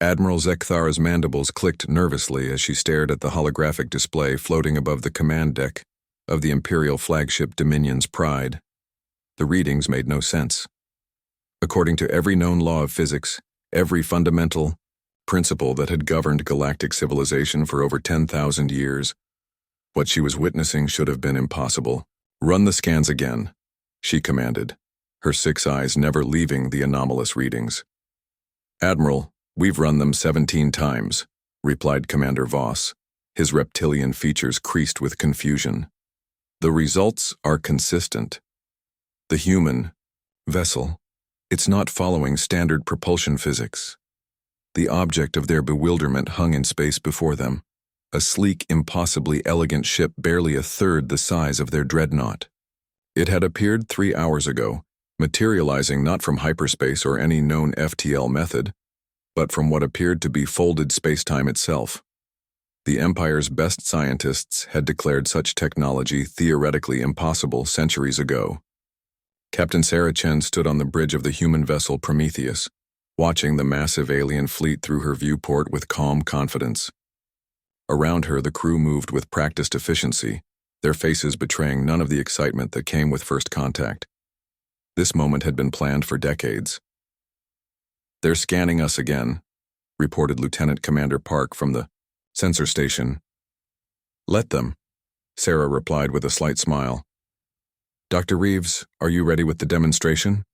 Admiral Zekthara's mandibles clicked nervously as she stared at the holographic display floating above the command deck of the Imperial flagship Dominion's Pride. The readings made no sense. According to every known law of physics, every fundamental principle that had governed galactic civilization for over 10,000 years, what she was witnessing should have been impossible. "Run the scans again," she commanded, her 6 eyes never leaving the anomalous readings. "Admiral, we've run them 17 times, replied Commander Voss, his reptilian features creased with confusion. "The results are consistent. The human vessel, it's not following standard propulsion physics. The object of their bewilderment hung in space before them, a sleek, impossibly elegant ship barely a third the size of their dreadnought. It had appeared 3 hours ago, materializing not from hyperspace or any known FTL method, but from what appeared to be folded spacetime itself. The Empire's best scientists had declared such technology theoretically impossible centuries ago. Captain Sarah Chen stood on the bridge of the human vessel Prometheus, watching the massive alien fleet through her viewport with calm confidence. Around her, the crew moved with practiced efficiency, their faces betraying none of the excitement that came with first contact. This moment had been planned for decades. "They're scanning us again," reported Lieutenant Commander Park from the sensor station. "Let them," Sarah replied with a slight smile. "Dr. Reeves, are you ready with the demonstration?"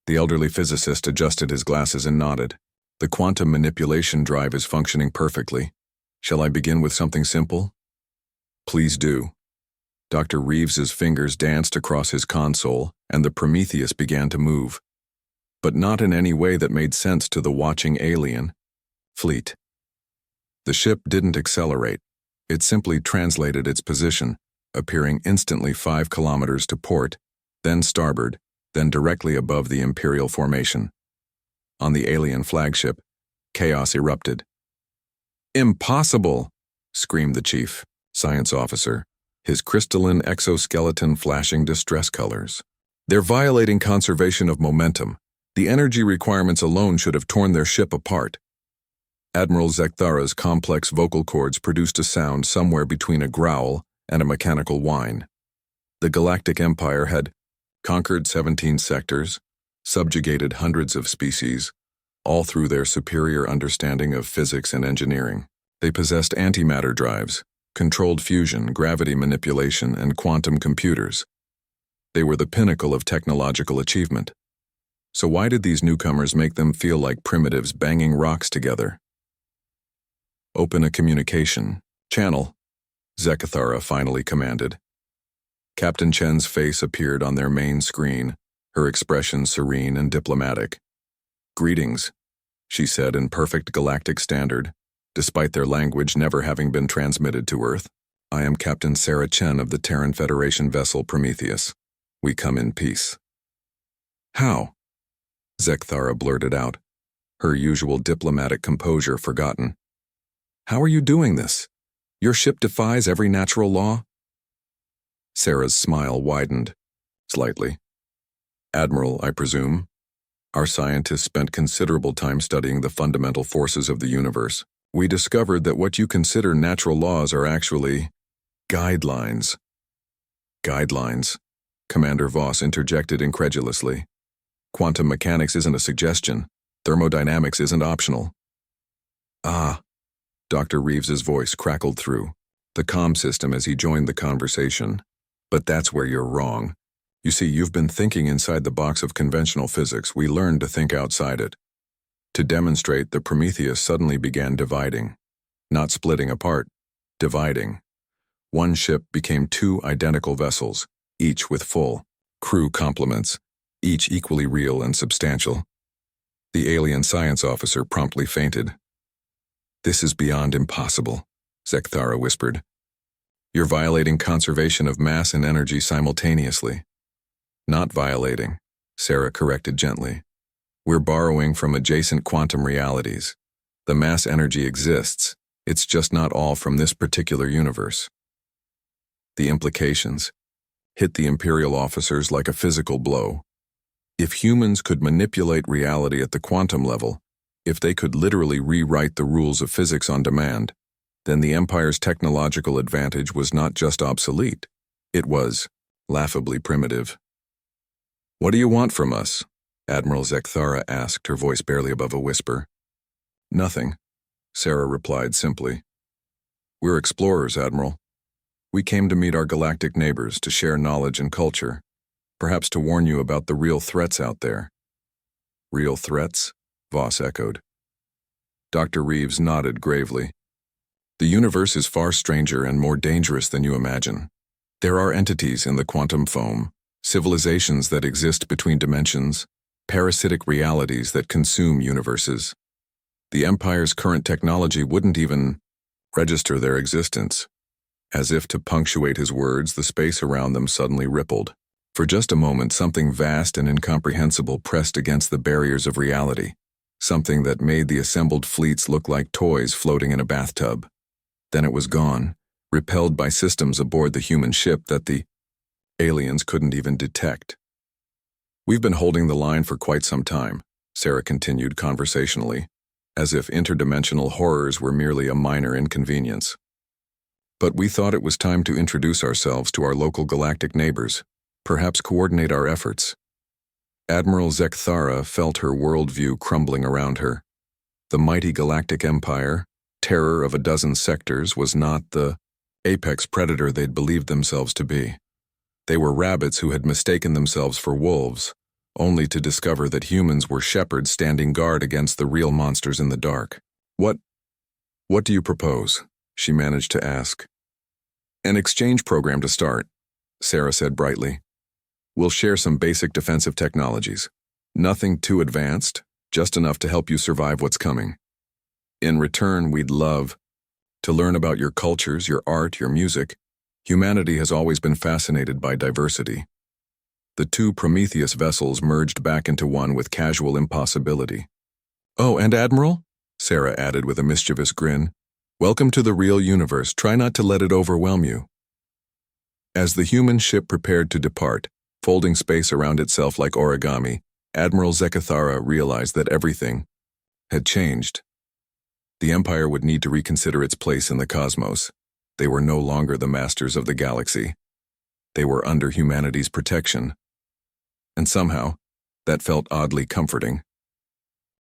The elderly physicist adjusted his glasses and nodded. "The quantum manipulation drive is functioning perfectly. Shall I begin with something simple?" "Please do." Dr. Reeves's fingers danced across his console, and the Prometheus began to move. But not in any way that made sense to the watching alien fleet. The ship didn't accelerate. It simply translated its position, appearing instantly 5 kilometers to port, then starboard, then directly above the Imperial formation. On the alien flagship, chaos erupted. "Impossible!" screamed the chief science officer, his crystalline exoskeleton flashing distress colors. "They're violating conservation of momentum. The energy requirements alone should have torn their ship apart." Admiral Zekthara's complex vocal cords produced a sound somewhere between a growl and a mechanical whine. The Galactic Empire had conquered 17 sectors, subjugated hundreds of species, all through their superior understanding of physics and engineering. They possessed antimatter drives, controlled fusion, gravity manipulation, and quantum computers. They were the pinnacle of technological achievement. So why did these newcomers make them feel like primitives banging rocks together? "Open a communication channel," Zekthara finally commanded. Captain Chen's face appeared on their main screen, her expression serene and diplomatic. "Greetings," she said in perfect galactic standard, despite their language never having been transmitted to Earth. "I am Captain Sarah Chen of the Terran Federation vessel Prometheus. We come in peace." "How?" Zekthara blurted out, her usual diplomatic composure forgotten. "How are you doing this? Your ship defies every natural law?" Sarah's smile widened, slightly. "Admiral, I presume. Our scientists spent considerable time studying the fundamental forces of the universe. We discovered that what you consider natural laws are actually guidelines." "Guidelines?" Commander Voss interjected incredulously. "Quantum mechanics isn't a suggestion. Thermodynamics isn't optional." "Ah," Dr. Reeves's voice crackled through the comm system as he joined the conversation. "But that's where you're wrong. You see, you've been thinking inside the box of conventional physics. We learned to think outside it." To demonstrate, the Prometheus suddenly began dividing. Not splitting apart, dividing. One ship became 2 identical vessels, each with full crew complements, each equally real and substantial. The alien science officer promptly fainted. "This is beyond impossible," Zekthara whispered. "You're violating conservation of mass and energy simultaneously." "Not violating," Sarah corrected gently. "We're borrowing from adjacent quantum realities. The mass energy exists, it's just not all from this particular universe." The implications hit the Imperial officers like a physical blow. If humans could manipulate reality at the quantum level, If they could literally rewrite the rules of physics on demand, then the Empire's technological advantage was not just obsolete, it was laughably primitive. "What do you want from us?" Admiral Zekthara asked, her voice barely above a whisper. "Nothing," Sarah replied simply. "We're explorers, Admiral. We came to meet our galactic neighbors, to share knowledge and culture, perhaps to warn you about the real threats out there." "Real threats?" Voss echoed. Dr. Reeves nodded gravely. "The universe is far stranger and more dangerous than you imagine. There are entities in the quantum foam, civilizations that exist between dimensions, parasitic realities that consume universes. The Empire's current technology wouldn't even register their existence." As if to punctuate his words, the space around them suddenly rippled. For just a moment, something vast and incomprehensible pressed against the barriers of reality, something that made the assembled fleets look like toys floating in a bathtub. Then it was gone, repelled by systems aboard the human ship that the aliens couldn't even detect. "We've been holding the line for quite some time," Sarah continued conversationally, as if interdimensional horrors were merely a minor inconvenience. "But we thought it was time to introduce ourselves to our local galactic neighbors, perhaps coordinate our efforts." Admiral Zekthara felt her worldview crumbling around her. The mighty galactic empire, terror of a dozen sectors, was not the apex predator they'd believed themselves to be. They were rabbits who had mistaken themselves for wolves, only to discover that humans were shepherds standing guard against the real monsters in the dark. What do you propose?" she managed to ask. "An exchange program to start," Sarah said brightly. "We'll share some basic defensive technologies. Nothing too advanced, just enough to help you survive what's coming. In return, we'd love to learn about your cultures, your art, your music. Humanity has always been fascinated by diversity." The two Prometheus vessels merged back into one with casual impossibility. "Oh, and Admiral," Sarah added with a mischievous grin, "welcome to the real universe. Try not to let it overwhelm you." As the human ship prepared to depart, folding space around itself like origami, Admiral Zekthara realized that everything had changed. The Empire would need to reconsider its place in the cosmos. They were no longer the masters of the galaxy. They were under humanity's protection. And somehow, that felt oddly comforting.